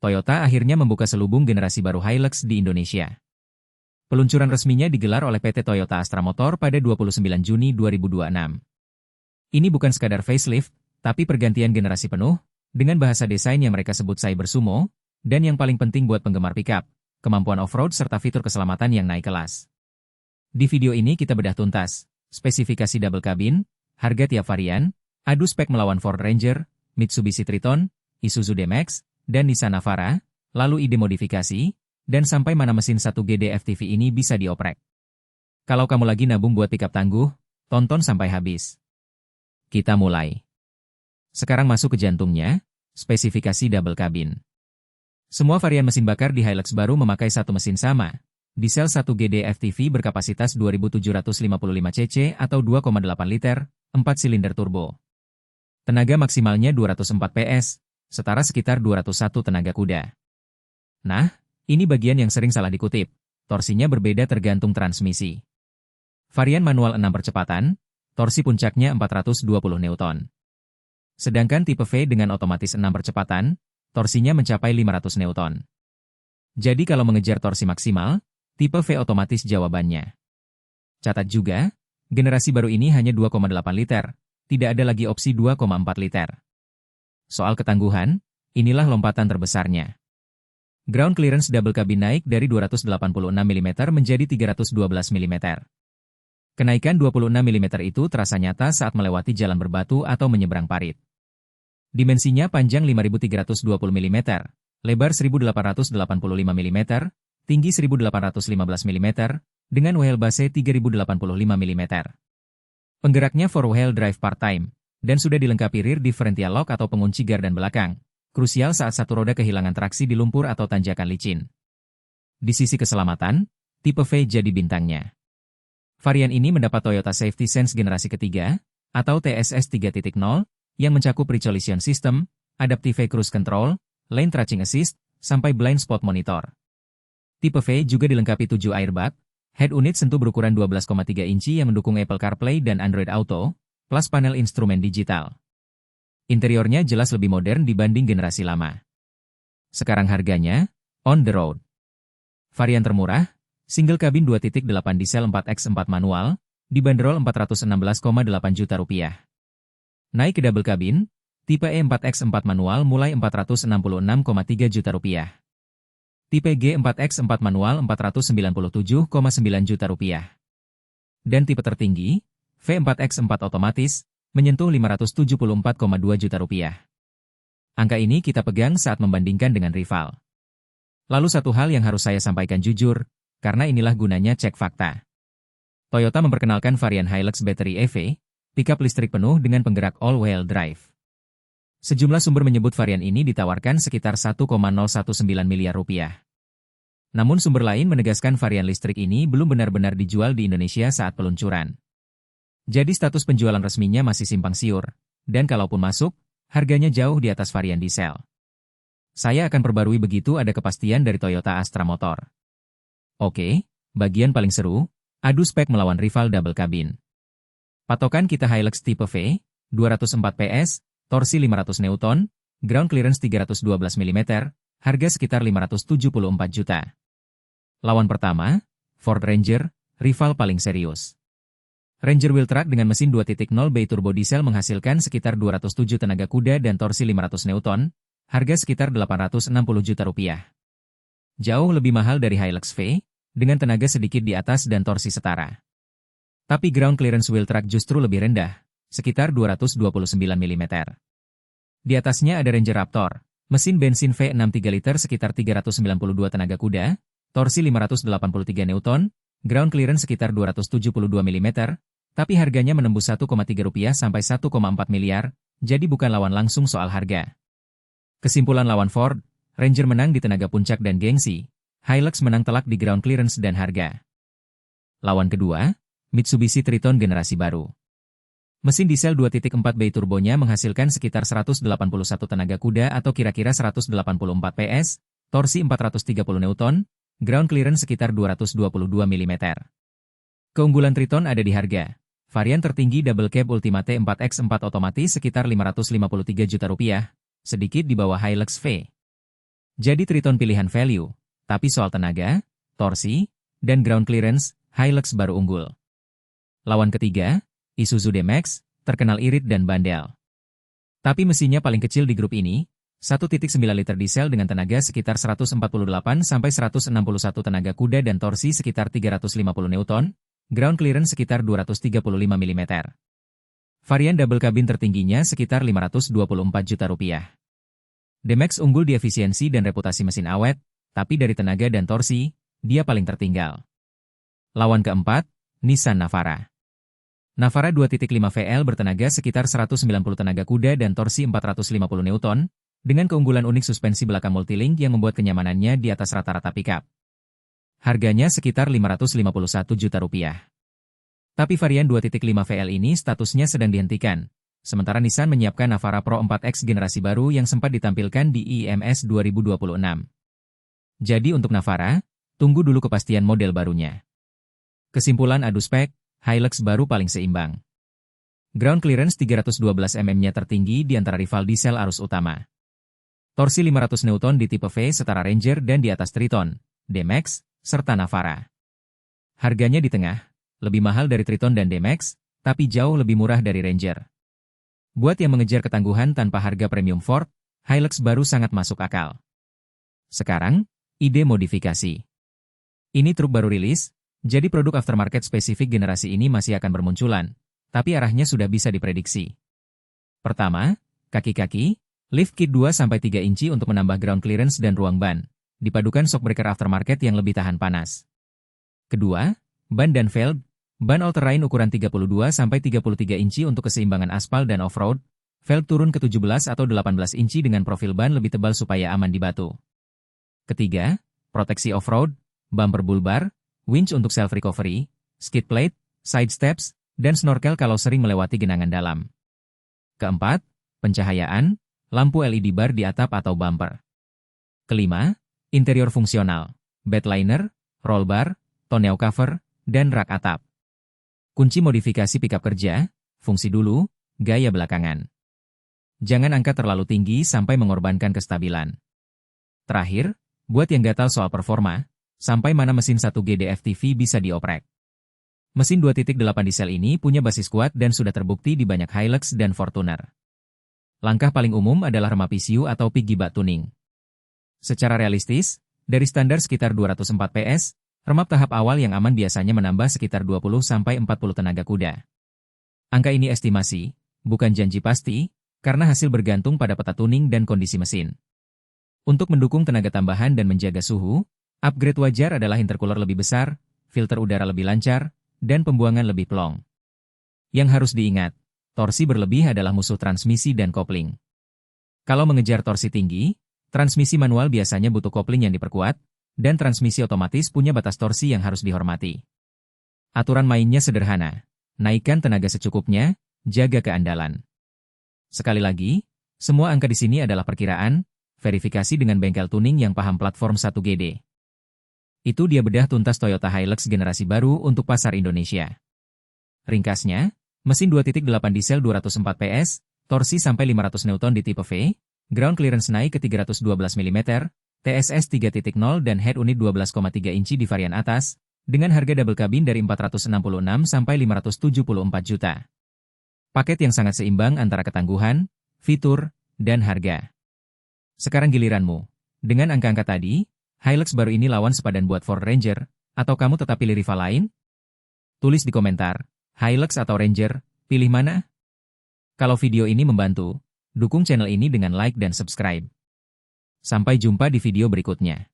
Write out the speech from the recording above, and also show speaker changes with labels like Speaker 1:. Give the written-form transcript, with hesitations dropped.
Speaker 1: Toyota akhirnya membuka selubung generasi baru Hilux di Indonesia. Peluncuran resminya digelar oleh PT Toyota Astra Motor pada 29 Juni 2026. Ini bukan sekadar facelift, tapi pergantian generasi penuh, dengan bahasa desain yang mereka sebut Cyber Sumo, dan yang paling penting buat penggemar pickup, kemampuan off-road serta fitur keselamatan yang naik kelas. Di video ini kita bedah tuntas, spesifikasi double cabin, harga tiap varian, adu spek melawan Ford Ranger, Mitsubishi Triton, Isuzu D-Max, dan Nissan Navara, lalu ide modifikasi, dan sampai mana mesin 1GD FTV ini bisa dioprek. Kalau kamu lagi nabung buat pickup tangguh, tonton sampai habis. Kita mulai. Sekarang masuk ke jantungnya, spesifikasi double cabin. Semua varian mesin bakar di Hilux baru memakai satu mesin sama, diesel 1GD FTV berkapasitas 2755 cc atau 2,8 liter, 4 silinder turbo. Tenaga maksimalnya 204 PS, setara sekitar 201 tenaga kuda. Nah, ini bagian yang sering salah dikutip. Torsinya berbeda tergantung transmisi. Varian manual 6 percepatan, torsi puncaknya 420 Newton. Sedangkan tipe V dengan otomatis 6 percepatan, torsinya mencapai 500 Newton. Jadi kalau mengejar torsi maksimal, tipe V otomatis jawabannya. Catat juga, generasi baru ini hanya 2,8 liter, tidak ada lagi opsi 2,4 liter. Soal ketangguhan, inilah lompatan terbesarnya. Ground clearance double cabin naik dari 286 mm menjadi 312 mm. Kenaikan 26 mm itu terasa nyata saat melewati jalan berbatu atau menyeberang parit. Dimensinya panjang 5320 mm, lebar 1885 mm, tinggi 1815 mm, dengan wheelbase 3085 mm. Penggeraknya 4-wheel drive part-time, dan sudah dilengkapi rear differential lock atau pengunci gardan belakang, krusial saat satu roda kehilangan traksi di lumpur atau tanjakan licin. Di sisi keselamatan, tipe V jadi bintangnya. Varian ini mendapat Toyota Safety Sense generasi ketiga, atau TSS 3.0, yang mencakup pre-collision system, adaptive cruise control, lane tracking assist, sampai blind spot monitor. Tipe V juga dilengkapi 7 airbag, head unit sentuh berukuran 12,3 inci yang mendukung Apple CarPlay dan Android Auto, plus panel instrumen digital. Interiornya jelas lebih modern dibanding generasi lama. Sekarang harganya, on the road. Varian termurah, single cabin 2.8 diesel 4x4 manual, dibanderol Rp416,8 juta. Naik ke double cabin, tipe E 4x4 manual mulai Rp466,3 juta. Tipe G 4x4 manual Rp497,9 juta. Dan tipe tertinggi, V4x4 otomatis, menyentuh Rp574,2 juta. Angka ini kita pegang saat membandingkan dengan rival. Lalu satu hal yang harus saya sampaikan jujur, karena inilah gunanya cek fakta. Toyota memperkenalkan varian Hilux Battery EV, pickup listrik penuh dengan penggerak all-wheel drive. Sejumlah sumber menyebut varian ini ditawarkan sekitar Rp1,019 miliar. Namun sumber lain menegaskan varian listrik ini belum benar-benar dijual di Indonesia saat peluncuran. Jadi status penjualan resminya masih simpang siur, dan kalaupun masuk, harganya jauh di atas varian diesel. Saya akan perbarui begitu ada kepastian dari Toyota Astra Motor. Oke, bagian paling seru, adu spek melawan rival double cabin. Patokan kita Hilux tipe V, 204 PS, torsi 500 Newton, ground clearance 312 mm, harga sekitar 574 juta. Lawan pertama, Ford Ranger, rival paling serius. Ranger wheel truck dengan mesin 2.0 bi-turbo diesel menghasilkan sekitar 207 tenaga kuda dan torsi 500 Newton, harga sekitar Rp860 juta. Jauh lebih mahal dari Hilux V, dengan tenaga sedikit di atas dan torsi setara. Tapi ground clearance wheel truck justru lebih rendah, sekitar 229 mm. Di atasnya ada Ranger Raptor, mesin bensin V6 3 liter sekitar 392 tenaga kuda, torsi 583 Newton, ground clearance sekitar 272 mm, tapi harganya menembus Rp1,3 sampai Rp1,4 miliar, jadi bukan lawan langsung soal harga. Kesimpulan lawan Ford, Ranger menang di tenaga puncak dan gengsi, Hilux menang telak di ground clearance dan harga. Lawan kedua, Mitsubishi Triton generasi baru. Mesin diesel 2.4 bi-turbonya menghasilkan sekitar 181 tenaga kuda atau kira-kira 184 PS, torsi 430 Newton, ground clearance sekitar 222 mm. Keunggulan Triton ada di harga. Varian tertinggi double cab Ultimate 4x4 otomatis sekitar Rp553 juta, sedikit di bawah Hilux V. Jadi Triton pilihan value, tapi soal tenaga, torsi, dan ground clearance, Hilux baru unggul. Lawan ketiga, Isuzu D-Max, terkenal irit dan bandel. Tapi mesinnya paling kecil di grup ini, 1.9 liter diesel dengan tenaga sekitar 148-161 tenaga kuda dan torsi sekitar 350 Newton, ground clearance sekitar 235 mm. Varian double cabin tertingginya sekitar 524 juta rupiah. D-Max unggul di efisiensi dan reputasi mesin awet, tapi dari tenaga dan torsi, dia paling tertinggal. Lawan keempat, Nissan Navara. Navara 2.5 VL bertenaga sekitar 190 tenaga kuda dan torsi 450 Newton, dengan keunggulan unik suspensi belakang multilink yang membuat kenyamanannya di atas rata-rata pickup. Harganya sekitar 551 juta rupiah. Tapi varian 2.5 VL ini statusnya sedang dihentikan, sementara Nissan menyiapkan Navara Pro 4X generasi baru yang sempat ditampilkan di IMS 2026. Jadi untuk Navara, tunggu dulu kepastian model barunya. Kesimpulan adu spek, Hilux baru paling seimbang. Ground clearance 312 mm-nya tertinggi di antara rival diesel arus utama. Torsi 500 Newton di tipe V setara Ranger dan di atas Triton, D-Max, serta Navara. Harganya di tengah, lebih mahal dari Triton dan D-Max, tapi jauh lebih murah dari Ranger. Buat yang mengejar ketangguhan tanpa harga premium Ford, Hilux baru sangat masuk akal. Sekarang, ide modifikasi. Ini truk baru rilis, jadi produk aftermarket spesifik generasi ini masih akan bermunculan, tapi arahnya sudah bisa diprediksi. Pertama, kaki-kaki, lift kit 2-3 inci untuk menambah ground clearance dan ruang ban, dipadukan shockbreaker aftermarket yang lebih tahan panas. Kedua, ban dan velg, ban all-terrain ukuran 32-33 inci untuk keseimbangan aspal dan off-road, velg turun ke 17 atau 18 inci dengan profil ban lebih tebal supaya aman di batu. Ketiga, proteksi off-road, bumper bull bar, winch untuk self-recovery, skid plate, side steps, dan snorkel kalau sering melewati genangan dalam. Keempat, pencahayaan, lampu LED bar di atap atau bumper. Kelima, interior fungsional, bedliner, roll bar, tonneau cover, dan rak atap. Kunci modifikasi pickup kerja, fungsi dulu, gaya belakangan. Jangan angkat terlalu tinggi sampai mengorbankan kestabilan. Terakhir, buat yang gatal soal performa, sampai mana mesin 1G DFTV bisa dioprek. Mesin 2.8 diesel ini punya basis kuat dan sudah terbukti di banyak Hilux dan Fortuner. Langkah paling umum adalah rema PCU atau piggyback tuning. Secara realistis, dari standar sekitar 204 PS, remap tahap awal yang aman biasanya menambah sekitar 20-40 tenaga kuda. Angka ini estimasi, bukan janji pasti, karena hasil bergantung pada peta tuning dan kondisi mesin. Untuk mendukung tenaga tambahan dan menjaga suhu, upgrade wajar adalah intercooler lebih besar, filter udara lebih lancar, dan pembuangan lebih plong. Yang harus diingat, torsi berlebih adalah musuh transmisi dan kopling. Kalau mengejar torsi tinggi, transmisi manual biasanya butuh kopling yang diperkuat, dan transmisi otomatis punya batas torsi yang harus dihormati. Aturan mainnya sederhana, naikkan tenaga secukupnya, jaga keandalan. Sekali lagi, semua angka di sini adalah perkiraan, verifikasi dengan bengkel tuning yang paham platform 1GD. Itu dia bedah tuntas Toyota Hilux generasi baru untuk pasar Indonesia. Ringkasnya, mesin 2.8 diesel 204 PS, torsi sampai 500 Newton di tipe V, ground clearance naik ke 312 mm, TSS 3.0 dan head unit 12,3 inci di varian atas, dengan harga double cabin dari 466 sampai 574 juta. Paket yang sangat seimbang antara ketangguhan, fitur, dan harga. Sekarang giliranmu. Dengan angka-angka tadi, Hilux baru ini lawan sepadan buat Ford Ranger, atau kamu tetap pilih rival lain? Tulis di komentar, Hilux atau Ranger, pilih mana? Kalau video ini membantu, dukung channel ini dengan like dan subscribe. Sampai jumpa di video berikutnya.